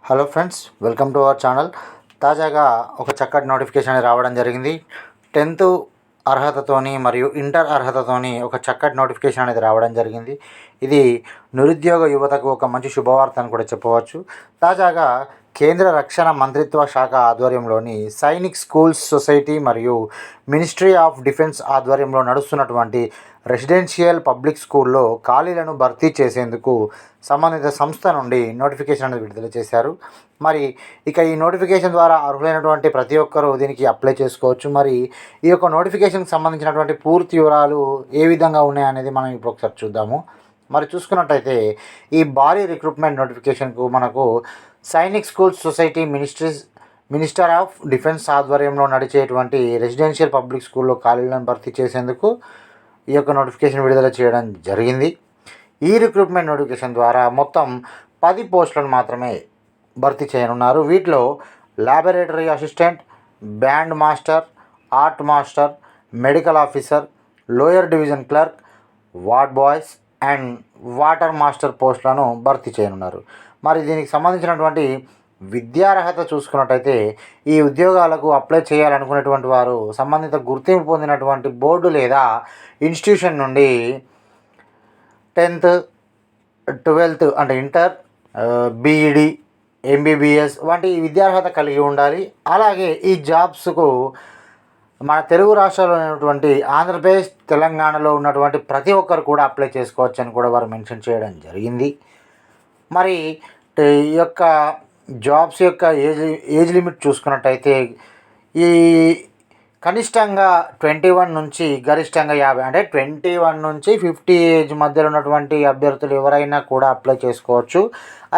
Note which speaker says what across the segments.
Speaker 1: Hello friends, welcome to our channel. తాజాగా ఒక చక్కటి నోటిఫికేషన్ అనేది రావడం జరిగింది. 10th అర్హతతోని మరియు ఇంటర్ అర్హతతోని ఒక చక్కటి నోటిఫికేషన్ అనేది రావడం జరిగింది. ఇది నిరుద్యోగ యువతకు ఒక మంచి శుభవార్త అని కూడా చెప్పవచ్చు. తాజాగా కేంద్ర రక్షణ మంత్రిత్వ శాఖ ఆధ్వర్యంలోని సైనిక్ స్కూల్స్ సొసైటీ మరియు మినిస్ట్రీ ఆఫ్ డిఫెన్స్ ఆధ్వర్యంలో నడుస్తున్నటువంటి రెసిడెన్షియల్ పబ్లిక్ స్కూల్లో ఖాళీలను భర్తీ చేసేందుకు సంబంధిత సంస్థ నుండి నోటిఫికేషన్ అనేది విడుదల చేశారు. మరి ఈ నోటిఫికేషన్ ద్వారా అర్హులైనటువంటి ప్రతి ఒక్కరూ దీనికి అప్లై చేసుకోవచ్చు. మరి ఈ యొక్క నోటిఫికేషన్కి సంబంధించినటువంటి పూర్తి వివరాలు ఏ విధంగా ఉన్నాయనేది మనం ఇప్పుడు ఒకసారి చూద్దాము. మరి చూసుకున్నట్టయితే ఈ భారీ రిక్రూట్మెంట్ నోటిఫికేషన్కు మనకు Sainik schools society minister of defence ఆధ్వర్యంలో నడిచేటువంటి రెసిడెన్షియల్ పబ్లిక్ స్కూల్లో ఖాళీలను భర్తీ చేసేందుకు ఈ యొక్క నోటిఫికేషన్ విడుదల చేయడం జరిగింది. ఈ రిక్రూట్మెంట్ నోటిఫికేషన్ ద్వారా మొత్తం 10 పోస్టులను మాత్రమే భర్తీ చేయనున్నారు. వీటిలో laboratory assistant, band master, art master, medical officer, lower division clerk, ward boys and water master పోస్టులను భర్తీ చేయనున్నారు. మరి దీనికి సంబంధించినటువంటి విద్యార్హత చూసుకున్నట్టయితే ఈ ఉద్యోగాలకు అప్లై చేయాలనుకునేటువంటి వారు సంబంధిత గుర్తింపు పొందినటువంటి బోర్డు లేదా ఇన్స్టిట్యూషన్ నుండి 10th 12th అంటే ఇంటర్, బీఈడి, ఎంబీబీఎస్ వంటి విద్యార్హత కలిగి ఉండాలి. అలాగే ఈ జాబ్స్కు మన తెలుగు రాష్ట్రాల్లో ఉన్నటువంటి ఆంధ్రప్రదేశ్, తెలంగాణలో ఉన్నటువంటి ప్రతి ఒక్కరు కూడా అప్లై చేసుకోవచ్చు అని కూడా వారు మెన్షన్ చేయడం జరిగింది. మరి ఈ యొక్క జాబ్స్ యొక్క ఏజ్ లిమిట్ చూసుకున్నట్టయితే ఈ కనిష్టంగా 21 నుంచి గరిష్టంగా 50 అంటే 21 నుంచి 50 ఏజ్ మధ్యలో ఉన్నటువంటి అభ్యర్థులు ఎవరైనా కూడా అప్లై చేసుకోవచ్చు.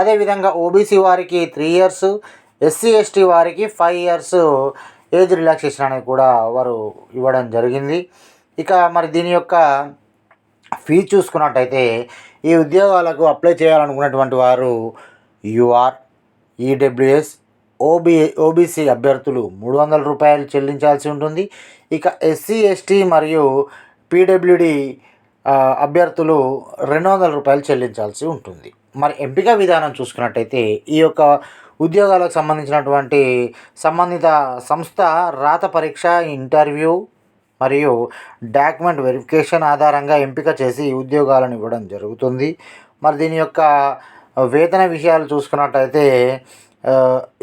Speaker 1: అదేవిధంగా ఓబీసీ వారికి 3 years, ఎస్సీ ఎస్టీ వారికి 5 years ఏజ్ రిలాక్సేషన్ అనేది కూడా వారు ఇవ్వడం జరిగింది. మరి దీని యొక్క ఫీ చూసుకున్నట్టయితే ఈ ఉద్యోగాలకు అప్లై చేయాలనుకున్నటువంటి వారు యూఆర్, ఈడబ్ల్యూఎస్, ఓబీసీ అభ్యర్థులు 300 రూపాయలు చెల్లించాల్సి ఉంటుంది. ఎస్సీ ఎస్టీ మరియు పీడబ్ల్యూడి అభ్యర్థులు 200 రూపాయలు చెల్లించాల్సి ఉంటుంది. మరి ఎంపిక విధానం చూసుకున్నట్టయితే ఈ యొక్క ఉద్యోగాలకు సంబంధించినటువంటి సంబంధిత సంస్థ రాత పరీక్ష, ఇంటర్వ్యూ మరియు డాక్యుమెంట్ వెరిఫికేషన్ ఆధారంగా ఎంపిక చేసి ఉద్యోగాలను ఇవ్వడం జరుగుతుంది. మరి దీని యొక్క వేతన విషయాలు చూసుకున్నట్టయితే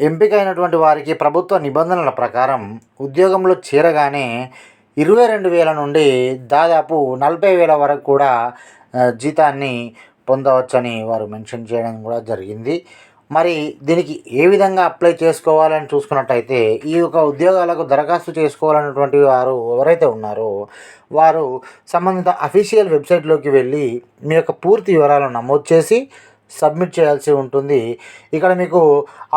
Speaker 1: ఎంపిక అయినటువంటి వారికి ప్రభుత్వ నిబంధనల ప్రకారం ఉద్యోగంలో చేరగానే 22,000 నుండి దాదాపు 40,000 వరకు కూడా జీతాన్ని పొందవచ్చని వారు మెన్షన్ చేయడం కూడా జరిగింది. మరి దీనికి ఏ విధంగా అప్లై చేసుకోవాలని చూసుకున్నట్టయితే ఈ యొక్క ఉద్యోగాలకు దరఖాస్తు చేసుకోవాలన్నటువంటి వారు ఎవరైతే ఉన్నారో వారు సంబంధిత అఫీషియల్ వెబ్సైట్లోకి వెళ్ళి మీ యొక్క పూర్తి వివరాలను నమోదు చేసి సబ్మిట్ చేయాల్సి ఉంటుంది. ఇక్కడ మీకు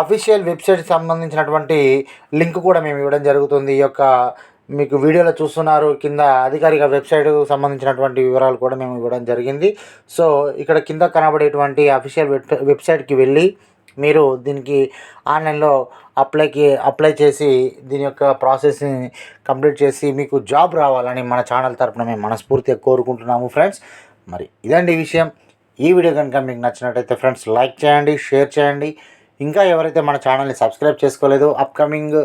Speaker 1: అఫీషియల్ వెబ్సైట్కి సంబంధించినటువంటి లింక్ కూడా మేము ఇవ్వడం జరుగుతుంది. మీకు వీడియోలో చూస్తున్నారు, కింద అధికారిక వెబ్సైట్కు సంబంధించినటువంటి వివరాలు కూడా మేము ఇవ్వడం జరిగింది. సో ఇక్కడ కింద కనబడేటువంటి అఫీషియల్ వెబ్సైట్కి వెళ్ళి మీరు దీనికి ఆన్లైన్లో అప్లై చేసి దీని యొక్క ప్రాసెస్ని కంప్లీట్ చేసి మీకు జాబ్ రావాలని మన ఛానల్ తరపున మేము మనస్ఫూర్తిగా కోరుకుంటున్నాము ఫ్రెండ్స్. మరి ఇదండి విషయం. ఈ వీడియో కనుక మీకు నచ్చినట్టయితే ఫ్రెండ్స్ లైక్ చేయండి, షేర్ చేయండి. ఇంకా ఎవరైతే మన ఛానల్ని సబ్స్క్రైబ్ చేసుకోలేదో అప్కమింగ్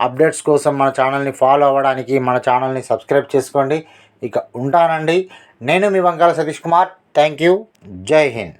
Speaker 1: అప్డేట్స్ కోసం మన ఛానల్ని ఫాలో అవ్వడానికి మన ఛానల్ని సబ్స్క్రైబ్ చేసుకోండి. ఉంటానండి. నేను మీ వంకాల సతీష్ కుమార్. Thank you. జై హింద్.